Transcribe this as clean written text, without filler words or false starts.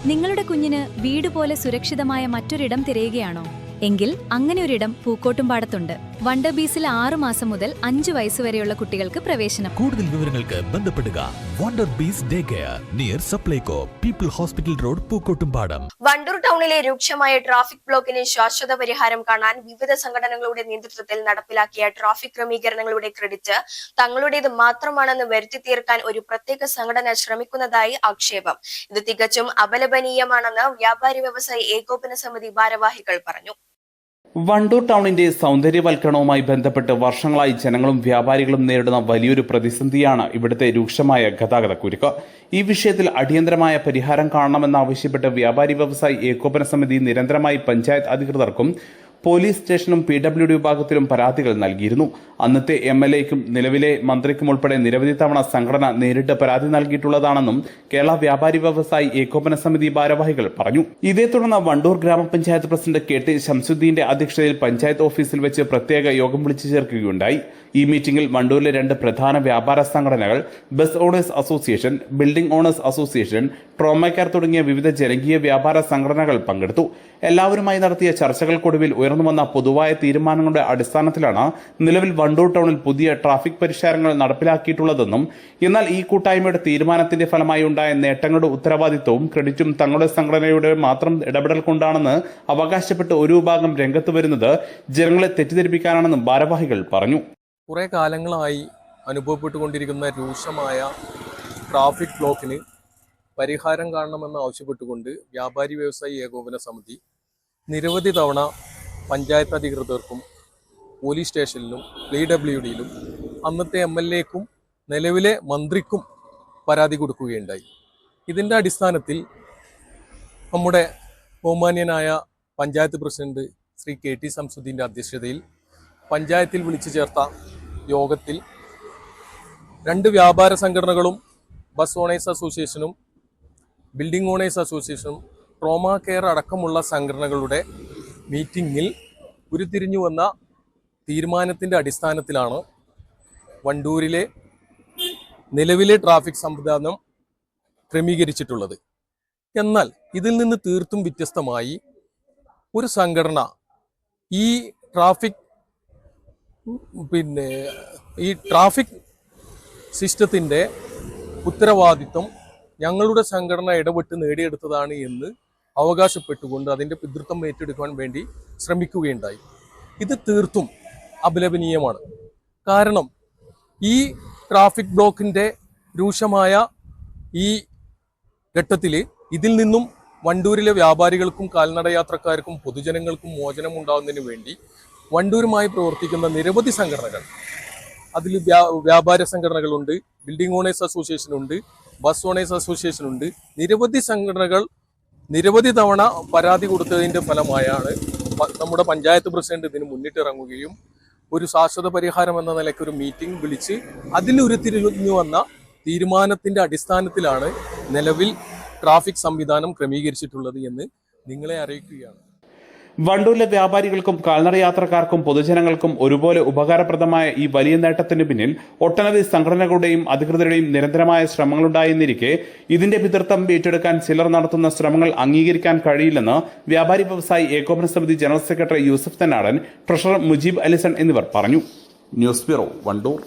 നിങ്ങളുടെ കുഞ്ഞിന് വീട് പോലെ സുരക്ഷിതമായ മറ്റൊരിടം തിരയുകയാണോ? എങ്കിൽ അങ്ങനെ ഒരിടം പൂക്കോട്ടുംപാടത്തുണ്ട്. വണ്ടർ ബീസിൽ 6 മാസം മുതൽ 5 വയസ്സുവരെയുള്ള കുട്ടികൾക്ക് പ്രവേശനം. കൂടുതൽ വിവരങ്ങൾക്ക് ബന്ധപ്പെടുക wonder bees day care near Supplyco people hospital road Pookkottumpadam. Wandoor ടൗണിലെ രൂക്ഷമായ ട്രാഫിക് ബ്ലോക്കിന് ശാശ്വത പരിഹാരം കാണാൻ വിവിധ സംഘടനകളുടെ നേതൃത്വത്തിൽ നടപ്പിലാക്കിയ ട്രാഫിക് ക്രമീകരണങ്ങളുടെ ക്രെഡിറ്റ് തങ്ങളുടേത് മാത്രമാണെന്ന് വരുത്തി തീർക്കാൻ ഒരു പ്രത്യേക സംഘടന ശ്രമിക്കുന്നതായി ആക്ഷേപം. ഇത് തികച്ചും അപലപനീയമാണെന്ന് വ്യാപാരി വ്യവസായി ഏകോപന സമിതി ഭാരവാഹികൾ പറഞ്ഞു. വണ്ടൂർ ടൗണിന്റെ സൗന്ദര്യവൽക്കരണവുമായി ബന്ധപ്പെട്ട് വർഷങ്ങളായി ജനങ്ങളും വ്യാപാരികളും നേരിടുന്ന വലിയൊരു പ്രതിസന്ധിയാണ് ഇവിടുത്തെ രൂക്ഷമായ ഗതാഗതക്കുരുക്ക്. ഈ വിഷയത്തിൽ അടിയന്തരമായ പരിഹാരം കാണണമെന്നാവശ്യപ്പെട്ട് വ്യാപാരി വ്യവസായി ഏകോപന സമിതി നിരന്തരമായി പഞ്ചായത്ത് അധികൃതർക്കും പോലീസ് സ്റ്റേഷനും PWD വിഭാഗത്തിലും പരാതികൾ നൽകിയിരുന്നു. അന്നത്തെ MLAയ്ക്കും നിലവിലെ മന്ത്രിക്കും ഉൾപ്പെടെ നിരവധി തവണ സംഘടന നേരിട്ട് പരാതി നൽകിയിട്ടുള്ളതാണെന്നും കേരള വ്യാപാരി വ്യവസായി ഏകോപന സമിതി ഭാരവാഹികൾ പറഞ്ഞു. ഇതേ തുടർന്ന് വണ്ടൂർ ഗ്രാമപഞ്ചായത്ത് പ്രസിഡന്റ് KT ശംസുദ്ദീന്റെ അധ്യക്ഷതയിൽ പഞ്ചായത്ത് ഓഫീസിൽ വെച്ച് പ്രത്യേക യോഗം വിളിച്ചു ചേർക്കുകയുണ്ടായി. ഈ മീറ്റിംഗിൽ വണ്ടൂരിലെ 2 പ്രധാന വ്യാപാര സംഘടനകൾ, bus owners association, building owners association, ട്രോമക്കാർ തുടങ്ങിയ വിവിധ ജനകീയ വ്യാപാര സംഘടനകൾ പങ്കെടുത്തു. എല്ലാവരുമായി നടത്തിയ ചർച്ചകൾക്കൊടുവിൽ ഉയർന്നുവന്ന പൊതുവായ തീരുമാനങ്ങളുടെ അടിസ്ഥാനത്തിലാണ് നിലവിൽ വണ്ടൂർ ടൗണിൽ പുതിയ ട്രാഫിക് പരിഷ്കാരങ്ങൾ നടപ്പിലാക്കിയിട്ടുള്ളതെന്നും എന്നാൽ ഈ കൂട്ടായ്മയുടെ തീരുമാനത്തിന്റെ ഫലമായി ഉണ്ടായ നേട്ടങ്ങളുടെ ഉത്തരവാദിത്വവും ക്രെഡിറ്റും തങ്ങളുടെ സംഘടനയുടെ മാത്രം ഇടപെടൽ കൊണ്ടാണെന്ന് അവകാശപ്പെട്ട് ഒരു വിഭാഗം രംഗത്ത് വരുന്നത് ജനങ്ങളെ തെറ്റിദ്ധരിപ്പിക്കാനാണെന്നും ഭാരവാഹികൾ പറഞ്ഞു. കുറേ കാലങ്ങളായി അനുഭവപ്പെട്ടുകൊണ്ടിരിക്കുന്ന രൂക്ഷമായ ട്രാഫിക് ബ്ലോക്കിന് പരിഹാരം കാണണമെന്ന് ആവശ്യപ്പെട്ടുകൊണ്ട് വ്യാപാരി വ്യവസായി ഏകോപന സമിതി നിരവധി തവണ പഞ്ചായത്ത് അധികൃതർക്കും പോലീസ് സ്റ്റേഷനിലും PWDയിലും അന്നത്തെ MLAയ്ക്കും നിലവിലെ മന്ത്രിക്കും പരാതി കൊടുക്കുകയുണ്ടായി. ഇതിൻ്റെ അടിസ്ഥാനത്തിൽ നമ്മുടെ ബഹുമാന്യനായ പഞ്ചായത്ത് പ്രസിഡന്റ് ശ്രീ KT ശംസുദ്ദീൻ്റെ അധ്യക്ഷതയിൽ പഞ്ചായത്തിൽ വിളിച്ചു ചേർത്ത യോഗത്തിൽ 2 വ്യാപാര സംഘടനകളും ബസ് ഓണേഴ്സ് അസോസിയേഷനും ബിൽഡിംഗ് ഓണേഴ്സ് അസോസിയേഷനും ട്രോമ കെയർ അടക്കമുള്ള സംഘടനകളുടെ മീറ്റിംഗിൽ ഉരുത്തിരിഞ്ഞു വന്ന തീരുമാനത്തിൻ്റെ അടിസ്ഥാനത്തിലാണ് വണ്ടൂരിലെ നിലവിലെ ട്രാഫിക് സംവിധാനം ക്രമീകരിച്ചിട്ടുള്ളത്. എന്നാൽ ഇതിൽ നിന്ന് തീർത്തും വ്യത്യസ്തമായി ഒരു സംഘടന ഈ ട്രാഫിക് സിസ്റ്റത്തിൻ്റെ ഉത്തരവാദിത്വം ഞങ്ങളുടെ സംഘടന ഇടപെട്ട് നേടിയെടുത്തതാണ് എന്ന് അവകാശപ്പെട്ടുകൊണ്ട് അതിൻ്റെ പിതൃത്വം ഏറ്റെടുക്കാൻ വേണ്ടി ശ്രമിക്കുകയുണ്ടായി. ഇത് തീർത്തും അപലപനീയമാണ്. കാരണം ഈ ട്രാഫിക് ബ്ലോക്കിൻ്റെ രൂക്ഷമായ ഈ ഘട്ടത്തിൽ ഇതിൽ നിന്നും വണ്ടൂരിലെ വ്യാപാരികൾക്കും കാൽനടയാത്രക്കാർക്കും പൊതുജനങ്ങൾക്കും മോചനം ഉണ്ടാകുന്നതിന് വേണ്ടി വണ്ടൂരുമായി പ്രവർത്തിക്കുന്ന നിരവധി സംഘടനകൾ, അതിൽ വ്യാപാര സംഘടനകളുണ്ട്, ബിൽഡിംഗ് ഓണേഴ്സ് അസോസിയേഷൻ ഉണ്ട്, ബസ് ഓണേഴ്സ് അസോസിയേഷൻ ഉണ്ട്, നിരവധി സംഘടനകൾ നിരവധി തവണ പരാതി കൊടുത്തതിൻ്റെ ഫലമായാണ് നമ്മുടെ പഞ്ചായത്ത് പ്രസിഡന്റ് ഇതിന് മുന്നിട്ടിറങ്ങുകയും ഒരു ശാശ്വത പരിഹാരം എന്ന നിലയ്ക്ക് ഒരു മീറ്റിംഗ് വിളിച്ച് അതിൽ ഉരുത്തിരിഞ്ഞു വന്ന തീരുമാനത്തിൻ്റെ അടിസ്ഥാനത്തിലാണ് നിലവിൽ ട്രാഫിക് സംവിധാനം ക്രമീകരിച്ചിട്ടുള്ളത് എന്ന് നിങ്ങളെ അറിയിക്കുകയാണ്. വണ്ടൂരിലെ വ്യാപാരികൾക്കും കാൽനടയാത്രക്കാർക്കും പൊതുജനങ്ങൾക്കും ഒരുപോലെ ഉപകാരപ്രദമായ ഈ വലിയ നേട്ടത്തിന് പിന്നിൽ ഒട്ടനവധി സംഘടനകളുടെയും അധികൃതരുടെയും നിരന്തരമായ ശ്രമങ്ങളുണ്ടായെന്നിരിക്കെ ഇതിന്റെ പിതൃത്വം ഏറ്റെടുക്കാൻ ചിലർ നടത്തുന്ന ശ്രമങ്ങൾ അംഗീകരിക്കാൻ കഴിയില്ലെന്ന് വ്യാപാരി വ്യവസായി ഏകോപന സമിതി general secretary Yusuf Thannadan, treasurer Mujeeb Alison എന്നിവർ പറഞ്ഞു. News bureau, Wandoor.